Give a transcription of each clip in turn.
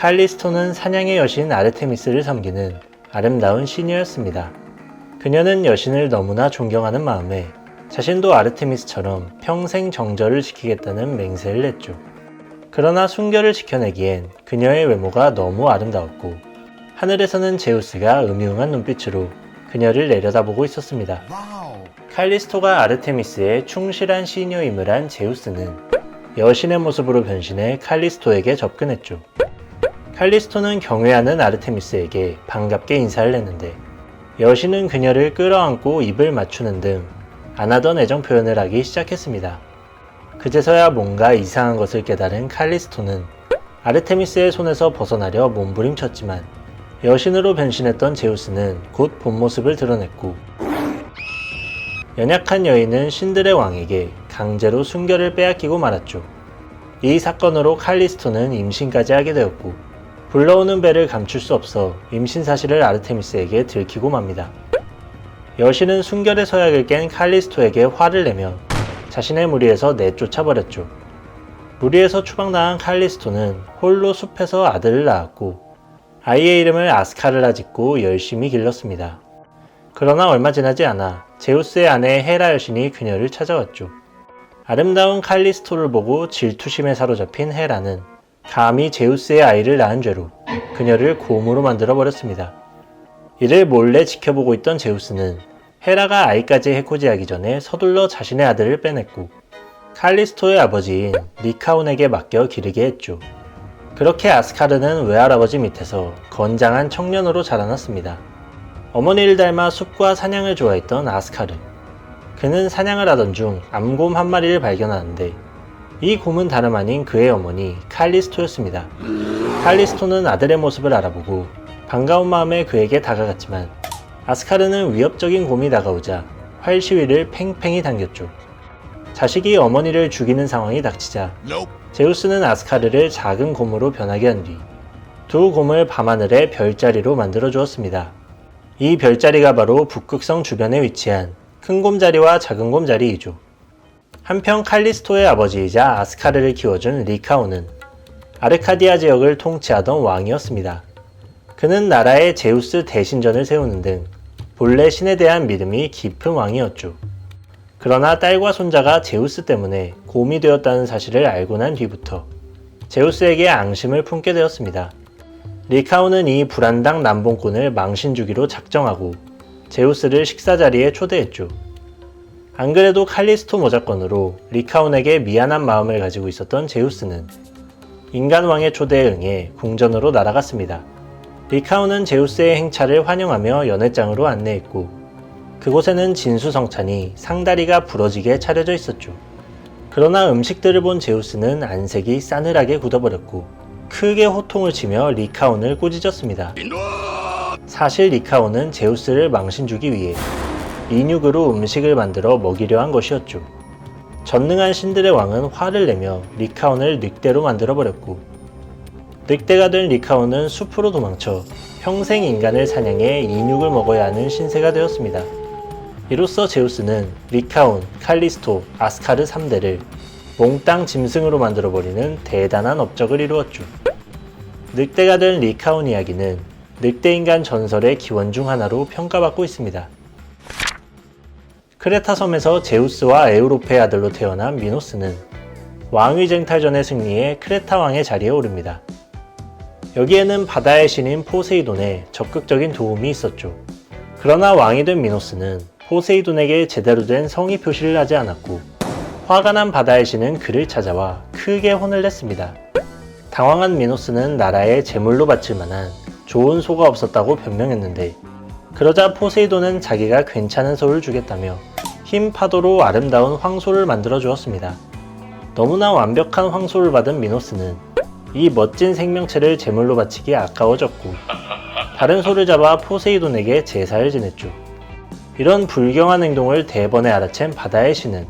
칼리스토는 사냥의 여신 아르테미스를 섬기는 아름다운 시녀였습니다. 그녀는 여신을 너무나 존경하는 마음에 자신도 아르테미스처럼 평생 정절을 지키겠다는 맹세를 했죠. 그러나 순결을 지켜내기엔 그녀의 외모가 너무 아름다웠고 하늘에서는 제우스가 음흉한 눈빛으로 그녀를 내려다보고 있었습니다. 칼리스토가 아르테미스의 충실한 시녀임을 한 제우스는 여신의 모습으로 변신해 칼리스토에게 접근했죠. 칼리스토는 경외하는 아르테미스에게 반갑게 인사를 했는데 여신은 그녀를 끌어안고 입을 맞추는 등 안 하던 애정 표현을 하기 시작했습니다. 그제서야 뭔가 이상한 것을 깨달은 칼리스토는 아르테미스의 손에서 벗어나려 몸부림쳤지만 여신으로 변신했던 제우스는 곧 본 모습을 드러냈고 연약한 여인은 신들의 왕에게 강제로 순결을 빼앗기고 말았죠. 이 사건으로 칼리스토는 임신까지 하게 되었고 불러오는 배를 감출 수 없어 임신 사실을 아르테미스에게 들키고 맙니다. 여신은 순결의 서약을 깬 칼리스토에게 화를 내며 자신의 무리에서 내쫓아버렸죠. 무리에서 추방당한 칼리스토는 홀로 숲에서 아들을 낳았고 아이의 이름을 아스카르라 짓고 열심히 길렀습니다. 그러나 얼마 지나지 않아 제우스의 아내 헤라 여신이 그녀를 찾아왔죠. 아름다운 칼리스토를 보고 질투심에 사로잡힌 헤라는 감히 제우스의 아이를 낳은 죄로 그녀를 곰으로 만들어버렸습니다. 이를 몰래 지켜보고 있던 제우스는 헤라가 아이까지 해코지하기 전에 서둘러 자신의 아들을 빼냈고 칼리스토의 아버지인 리카온에게 맡겨 기르게 했죠. 그렇게 아스카르는 외할아버지 밑에서 건장한 청년으로 자라났습니다. 어머니를 닮아 숲과 사냥을 좋아했던 아스카르. 그는 사냥을 하던 중 암곰 한 마리를 발견하는데 이 곰은 다름 아닌 그의 어머니 칼리스토였습니다. 칼리스토는 아들의 모습을 알아보고 반가운 마음에 그에게 다가갔지만 아스카르는 위협적인 곰이 다가오자 활시위를 팽팽히 당겼죠. 자식이 어머니를 죽이는 상황이 닥치자 제우스는 아스카르를 작은 곰으로 변하게 한 뒤 두 곰을 밤하늘의 별자리로 만들어 주었습니다. 이 별자리가 바로 북극성 주변에 위치한 큰 곰자리와 작은 곰자리이죠. 한편 칼리스토의 아버지이자 아스카르를 키워준 리카온은 아르카디아 지역을 통치하던 왕이었습니다. 그는 나라에 제우스 대신전을 세우는 등 본래 신에 대한 믿음이 깊은 왕이었죠. 그러나 딸과 손자가 제우스 때문에 곰이 되었다는 사실을 알고 난 뒤부터 제우스에게 앙심을 품게 되었습니다. 리카온은 이 불안당 남봉꾼을 망신 주기로 작정하고 제우스를 식사 자리에 초대했죠. 안 그래도 칼리스토 모자건으로 리카온에게 미안한 마음을 가지고 있었던 제우스는 인간왕의 초대에 응해 궁전으로 날아갔습니다. 리카온은 제우스의 행차를 환영하며 연회장으로 안내했고 그곳에는 진수성찬이 상다리가 부러지게 차려져 있었죠. 그러나 음식들을 본 제우스는 안색이 싸늘하게 굳어버렸고 크게 호통을 치며 리카온을 꾸짖었습니다. 사실 리카온은 제우스를 망신주기 위해 인육으로 음식을 만들어 먹이려 한 것이었죠. 전능한 신들의 왕은 화를 내며 리카온을 늑대로 만들어버렸고 늑대가 된 리카온은 숲으로 도망쳐 평생 인간을 사냥해 인육을 먹어야 하는 신세가 되었습니다. 이로써 제우스는 리카온, 칼리스토, 아스카르 3대를 몽땅 짐승으로 만들어버리는 대단한 업적을 이루었죠. 늑대가 된 리카온 이야기는 늑대인간 전설의 기원 중 하나로 평가받고 있습니다. 크레타 섬에서 제우스와 에우로페의 아들로 태어난 미노스는 왕위 쟁탈전의 승리에 크레타 왕의 자리에 오릅니다. 여기에는 바다의 신인 포세이돈의 적극적인 도움이 있었죠. 그러나 왕이 된 미노스는 포세이돈에게 제대로 된 성의 표시를 하지 않았고 화가 난 바다의 신은 그를 찾아와 크게 혼을 냈습니다. 당황한 미노스는 나라에 제물로 바칠 만한 좋은 소가 없었다고 변명했는데 그러자 포세이돈은 자기가 괜찮은 소를 주겠다며 흰 파도로 아름다운 황소를 만들어 주었습니다. 너무나 완벽한 황소를 받은 미노스는 이 멋진 생명체를 제물로 바치기 아까워졌고 다른 소를 잡아 포세이돈에게 제사를 지냈죠. 이런 불경한 행동을 대번에 알아챈 바다의 신은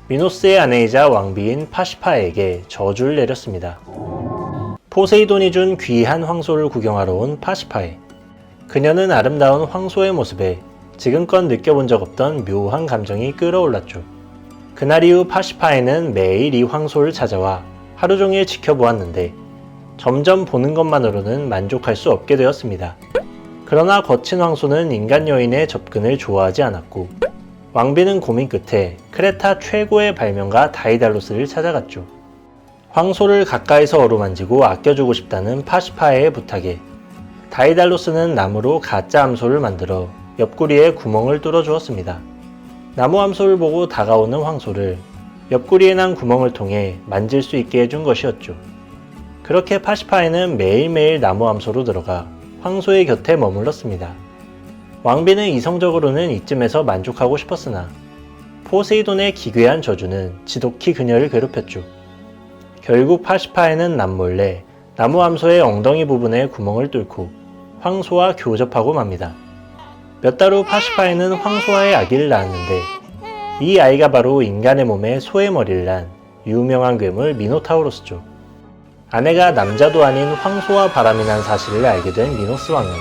미노스의 아내이자 왕비인 파시파에게 저주를 내렸습니다. 포세이돈이 준 귀한 황소를 구경하러 온 파시파에 그녀는 아름다운 황소의 모습에 지금껏 느껴본 적 없던 묘한 감정이 끌어올랐죠. 그날 이후 파시파에는 매일 이 황소를 찾아와 하루 종일 지켜보았는데 점점 보는 것만으로는 만족할 수 없게 되었습니다. 그러나 거친 황소는 인간 여인의 접근을 좋아하지 않았고 왕비는 고민 끝에 크레타 최고의 발명가 다이달로스를 찾아갔죠. 황소를 가까이서 어루만지고 아껴주고 싶다는 파시파에의 부탁에 다이달로스는 나무로 가짜 암소를 만들어 옆구리에 구멍을 뚫어 주었습니다. 나무 암소를 보고 다가오는 황소를 옆구리에 난 구멍을 통해 만질 수 있게 해준 것이었죠. 그렇게 파시파에는 매일매일 나무 암소로 들어가 황소의 곁에 머물렀습니다. 왕비는 이성적으로는 이쯤에서 만족하고 싶었으나 포세이돈의 기괴한 저주는 지독히 그녀를 괴롭혔죠. 결국 파시파에는 남몰래 나무 암소의 엉덩이 부분에 구멍을 뚫고 황소와 교접하고 맙니다. 몇 달 후 파시파에는 황소와의 아기를 낳았는데 이 아이가 바로 인간의 몸에 소의 머리를 난 유명한 괴물 미노타우로스죠. 아내가 남자도 아닌 황소와 바람이 난 사실을 알게 된 미노스 왕은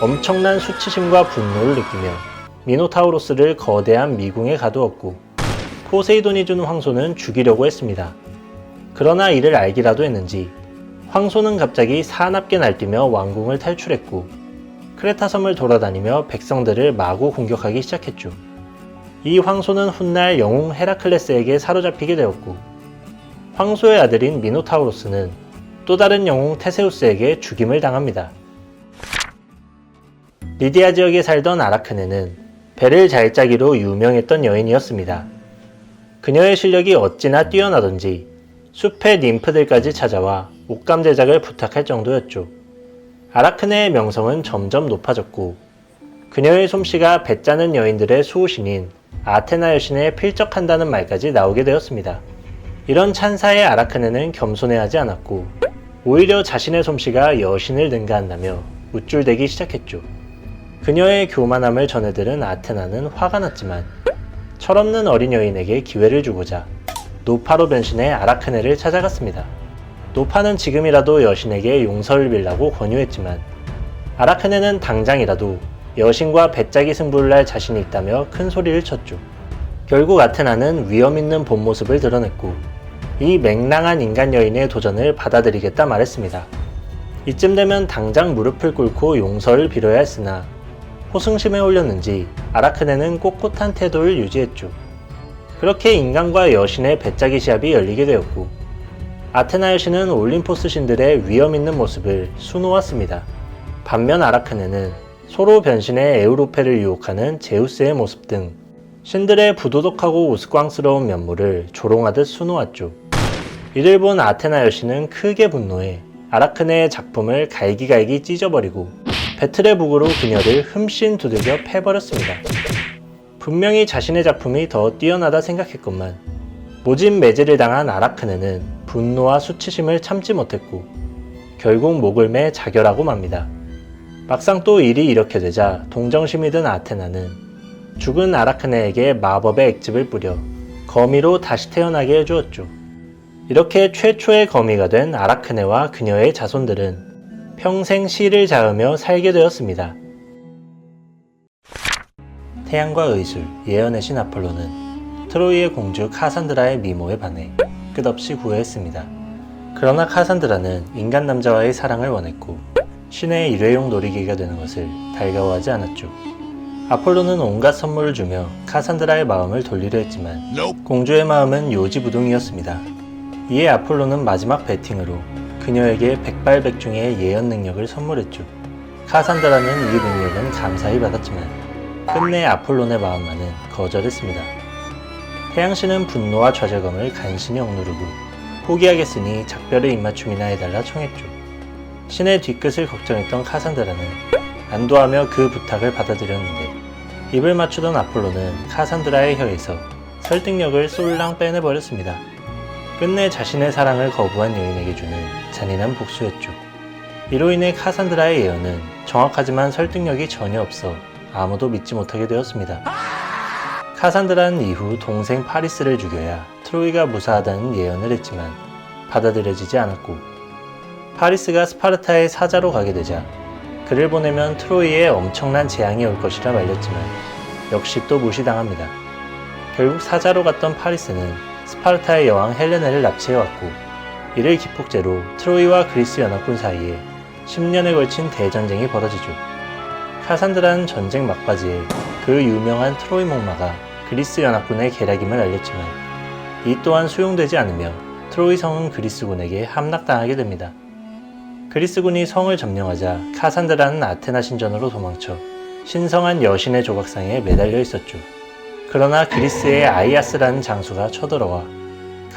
엄청난 수치심과 분노를 느끼며 미노타우로스를 거대한 미궁에 가두었고 포세이돈이 준 황소는 죽이려고 했습니다. 그러나 이를 알기라도 했는지 황소는 갑자기 사납게 날뛰며 왕궁을 탈출했고 크레타 섬을 돌아다니며 백성들을 마구 공격하기 시작했죠. 이 황소는 훗날 영웅 헤라클레스에게 사로잡히게 되었고 황소의 아들인 미노타우로스는 또 다른 영웅 테세우스에게 죽임을 당합니다. 리디아 지역에 살던 아라크네는 배를 잘 짜기로 유명했던 여인이었습니다. 그녀의 실력이 어찌나 뛰어나던지 숲의 ним프들까지 찾아와 옷감 제작을 부탁할 정도였죠. 아라크네의 명성은 점점 높아졌고 그녀의 솜씨가 배 짜는 여인들의 수호신인 아테나 여신에 필적한다는 말까지 나오게 되었습니다. 이런 찬사에 아라크네는 겸손해하지 않았고 오히려 자신의 솜씨가 여신을 능가한다며 우쭐대기 시작했죠. 그녀의 교만함을 전해들은 아테나는 화가 났지만 철없는 어린 여인에게 기회를 주고자 노파로 변신해 아라크네를 찾아갔습니다. 노파는 지금이라도 여신에게 용서를 빌라고 권유했지만 아라크네는 당장이라도 여신과 배짜기 승부를 할 자신이 있다며 큰 소리를 쳤죠. 결국 아테나는 위험 있는 본 모습을 드러냈고 이 맹랑한 인간 여인의 도전을 받아들이겠다 말했습니다. 이쯤 되면 당장 무릎을 꿇고 용서를 빌어야 했으나 호승심에 홀렸는지 아라크네는 꼿꼿한 태도를 유지했죠. 그렇게 인간과 여신의 배짜기 시합이 열리게 되었고 아테나 여신은 올림포스 신들의 위험 있는 모습을 수놓았습니다. 반면 아라크네는 소로 변신해 에우로페를 유혹하는 제우스의 모습 등 신들의 부도덕하고 우스꽝스러운 면모를 조롱하듯 수놓았죠. 이를 본 아테나 여신은 크게 분노해 아라크네의 작품을 갈기갈기 찢어버리고 배틀의 북으로 그녀를 흠씬 두들겨 패버렸습니다. 분명히 자신의 작품이 더 뛰어나다 생각했건만 모진 매질을 당한 아라크네는 분노와 수치심을 참지 못했고 결국 목을 매 자결하고 맙니다. 막상 또 일이 이렇게 되자 동정심이 든 아테나는 죽은 아라크네에게 마법의 액즙을 뿌려 거미로 다시 태어나게 해주었죠. 이렇게 최초의 거미가 된 아라크네와 그녀의 자손들은 평생 씨를 자으며 살게 되었습니다. 태양과 의술, 예언의 신 아폴로는 트로이의 공주 카산드라의 미모에 반해 끝없이 구애했습니다. 그러나 카산드라는 인간 남자와의 사랑을 원했고 신의 일회용 놀이기가 되는 것을 달가워하지 않았죠. 아폴로는 온갖 선물을 주며 카산드라의 마음을 돌리려 했지만 공주의 마음은 요지부동이었습니다. 이에 아폴로는 마지막 배팅으로 그녀에게 백발백중의 예언 능력을 선물했죠. 카산드라는 이 능력은 감사히 받았지만 끝내 아폴론의 마음만은 거절했습니다. 태양신은 분노와 좌절감을 간신히 억누르고 포기하겠으니 작별의 입맞춤이나 해달라 청했죠. 신의 뒤끝을 걱정했던 카산드라는 안도하며 그 부탁을 받아들였는데 입을 맞추던 아폴로는 카산드라의 혀에서 설득력을 쏠랑 빼내버렸습니다. 끝내 자신의 사랑을 거부한 여인에게 주는 잔인한 복수였죠. 이로 인해 카산드라의 예언은 정확하지만 설득력이 전혀 없어 아무도 믿지 못하게 되었습니다. 카산드라는 이후 동생 파리스를 죽여야 트로이가 무사하다는 예언을 했지만 받아들여지지 않았고 파리스가 스파르타의 사자로 가게 되자 그를 보내면 트로이에 엄청난 재앙이 올 것이라 말렸지만 역시 또 무시당합니다. 결국 사자로 갔던 파리스는 스파르타의 여왕 헬레네를 납치해왔고 이를 기폭제로 트로이와 그리스 연합군 사이에 10년에 걸친 대전쟁이 벌어지죠. 카산드라는 전쟁 막바지에 그 유명한 트로이 목마가 그리스 연합군의 계략임을 알렸지만 이 또한 수용되지 않으며 트로이 성은 그리스군에게 함락당하게 됩니다. 그리스군이 성을 점령하자 카산드라는 아테나 신전으로 도망쳐 신성한 여신의 조각상에 매달려 있었죠. 그러나 그리스의 아이아스라는 장수가 쳐들어와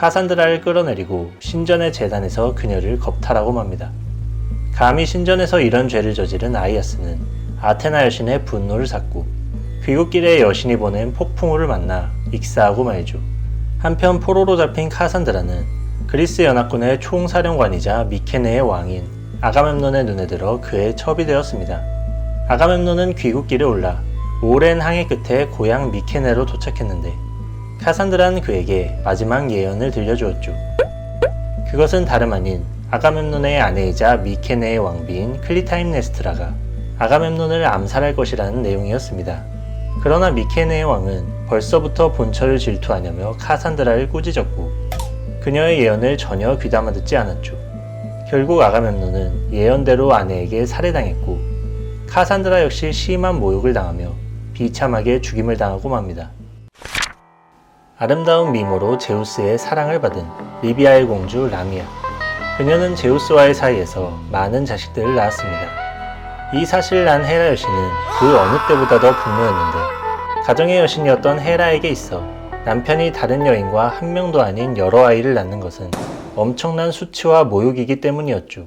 카산드라를 끌어내리고 신전의 재단에서 그녀를 겁탈하고 맙니다. 감히 신전에서 이런 죄를 저지른 아이아스는 아테나 여신의 분노를 샀고 귀국길에 여신이 보낸 폭풍우를 만나 익사하고 말죠. 한편 포로로 잡힌 카산드라는 그리스 연합군의 총사령관이자 미케네의 왕인 아가멤논의 눈에 들어 그의 첩이 되었습니다. 아가멤논은 귀국길에 올라 오랜 항해 끝에 고향 미케네로 도착했는데 카산드라는 그에게 마지막 예언을 들려주었죠. 그것은 다름 아닌 아가멤논의 아내이자 미케네의 왕비인 클리타임네스트라가 아가멤논을 암살할 것이라는 내용이었습니다. 그러나 미케네의 왕은 벌써부터 본처를 질투하냐며 카산드라를 꾸짖었고 그녀의 예언을 전혀 귀담아 듣지 않았죠. 결국 아가멤논은 예언대로 아내에게 살해당했고 카산드라 역시 심한 모욕을 당하며 비참하게 죽임을 당하고 맙니다. 아름다운 미모로 제우스의 사랑을 받은 리비아의 공주 라미아. 그녀는 제우스와의 사이에서 많은 자식들을 낳았습니다. 이 사실을 안 헤라 여신은 그 어느 때보다 더 분노했는데 가정의 여신이었던 헤라에게 있어 남편이 다른 여인과 한 명도 아닌 여러 아이를 낳는 것은 엄청난 수치와 모욕이기 때문이었죠.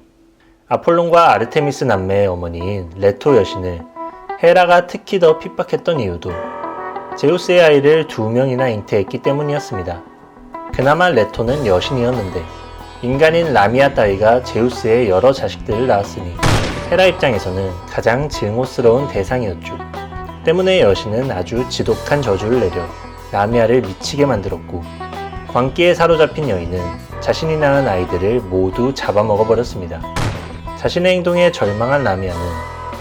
아폴론과 아르테미스 남매의 어머니인 레토 여신을 헤라가 특히 더 핍박했던 이유도 제우스의 아이를 2명이나 잉태했기 때문이었습니다. 그나마 레토는 여신이었는데 인간인 라미아 따위가 제우스의 여러 자식들을 낳았으니 헤라 입장에서는 가장 증오스러운 대상이었죠. 때문에 여신은 아주 지독한 저주를 내려 라미아를 미치게 만들었고 광기에 사로잡힌 여인은 자신이 낳은 아이들을 모두 잡아먹어버렸습니다. 자신의 행동에 절망한 라미아는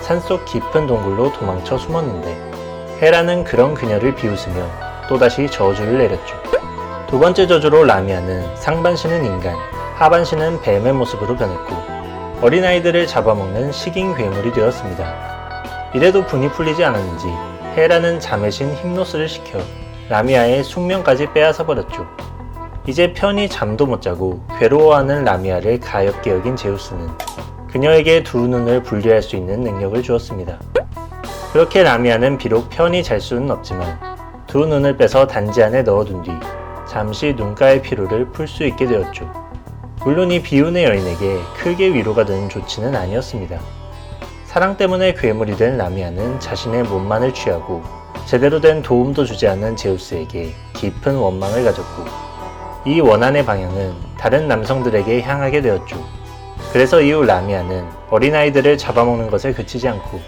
산속 깊은 동굴로 도망쳐 숨었는데 헤라는 그런 그녀를 비웃으며 또다시 저주를 내렸죠. 두 번째 저주로 라미아는 상반신은 인간, 하반신은 뱀의 모습으로 변했고 어린아이들을 잡아먹는 식인 괴물이 되었습니다. 이래도 분이 풀리지 않았는지 헤라는 자매신 힘노스를 시켜 라미아의 숙명까지 빼앗아 버렸죠. 이제 편히 잠도 못 자고 괴로워하는 라미아를 가엾게 여긴 제우스는 그녀에게 두 눈을 분리할 수 있는 능력을 주었습니다. 그렇게 라미아는 비록 편히 잘 수는 없지만 두 눈을 빼서 단지 안에 넣어둔 뒤 잠시 눈가의 피로를 풀 수 있게 되었죠. 물론 이 비운의 여인에게 크게 위로가 되는 조치는 아니었습니다. 사랑 때문에 괴물이 된 라미아는 자신의 몸만을 취하고 제대로 된 도움도 주지 않는 제우스에게 깊은 원망을 가졌고 이 원한의 방향은 다른 남성들에게 향하게 되었죠. 그래서 이후 라미아는 어린아이들을 잡아먹는 것에 그치지 않고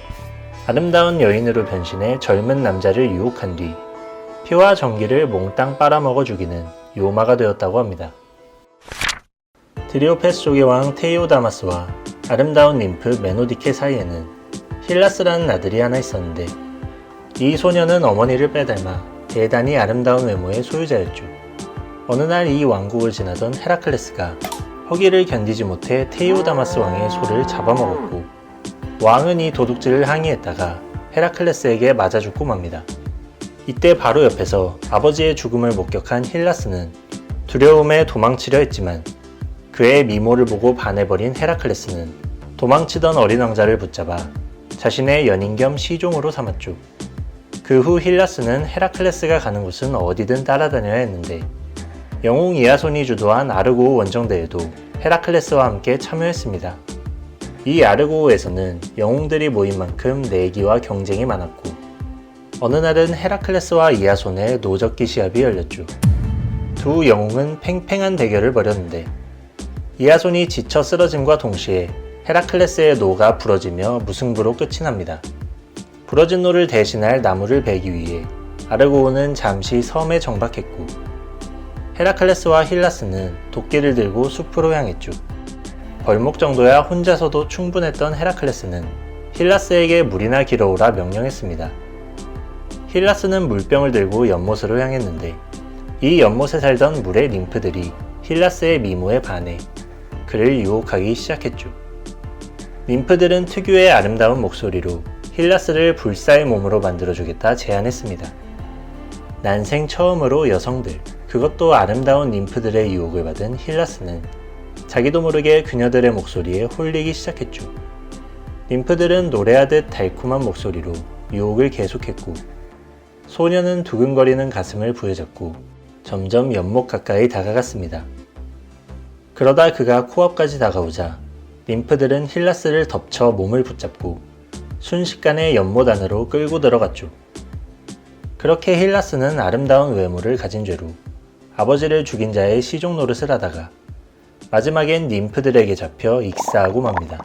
아름다운 여인으로 변신해 젊은 남자를 유혹한 뒤 피와 전기를 몽땅 빨아먹어 죽이는 요마가 되었다고 합니다. 드리오페스 쪽의 왕 테이오다마스와 아름다운 ним프 메노디케 사이에는 힐라스라는 아들이 하나 있었는데 이 소녀는 어머니를 빼닮아 대단히 아름다운 외모의 소유자였죠. 어느 날 이 왕국을 지나던 헤라클레스가 허기를 견디지 못해 테이오다마스 왕의 소를 잡아먹었고 왕은 이 도둑질을 항의했다가 헤라클레스에게 맞아 죽고 맙니다. 이때 바로 옆에서 아버지의 죽음을 목격한 힐라스는 두려움에 도망치려 했지만 그의 미모를 보고 반해버린 헤라클레스는 도망치던 어린 왕자를 붙잡아 자신의 연인 겸 시종으로 삼았죠. 그 후 힐라스는 헤라클레스가 가는 곳은 어디든 따라다녀야 했는데 영웅 이아손이 주도한 아르고우 원정대회도 헤라클레스와 함께 참여했습니다. 이 아르고우에서는 영웅들이 모인 만큼 내기와 경쟁이 많았고 어느 날은 헤라클레스와 이아손의 노적기 시합이 열렸죠. 두 영웅은 팽팽한 대결을 벌였는데 이아손이 지쳐 쓰러짐과 동시에 헤라클레스의 노가 부러지며 무승부로 끝이 납니다. 부러진 노를 대신할 나무를 베기 위해 아르고우는 잠시 섬에 정박했고 헤라클레스와 힐라스는 도끼를 들고 숲으로 향했죠. 벌목 정도야 혼자서도 충분했던 헤라클레스는 힐라스에게 물이나 길어오라 명령했습니다. 힐라스는 물병을 들고 연못으로 향했는데 이 연못에 살던 물의 ним프들이 힐라스의 미모에 반해 그를 유혹하기 시작했죠. 님프들은 특유의 아름다운 목소리로 힐라스를 불사의 몸으로 만들어주겠다 제안했습니다. 난생 처음으로 여성들, 그것도 아름다운 님프들의 유혹을 받은 힐라스는 자기도 모르게 그녀들의 목소리에 홀리기 시작했죠. 님프들은 노래하듯 달콤한 목소리로 유혹을 계속했고, 소녀는 두근거리는 가슴을 부여잡고 점점 연못 가까이 다가갔습니다. 그러다 그가 코앞까지 다가오자 님프들은 힐라스를 덮쳐 몸을 붙잡고 순식간에 연못 안으로 끌고 들어갔죠. 그렇게 힐라스는 아름다운 외모를 가진 죄로 아버지를 죽인 자의 시종 노릇을 하다가 마지막엔 님프들에게 잡혀 익사하고 맙니다.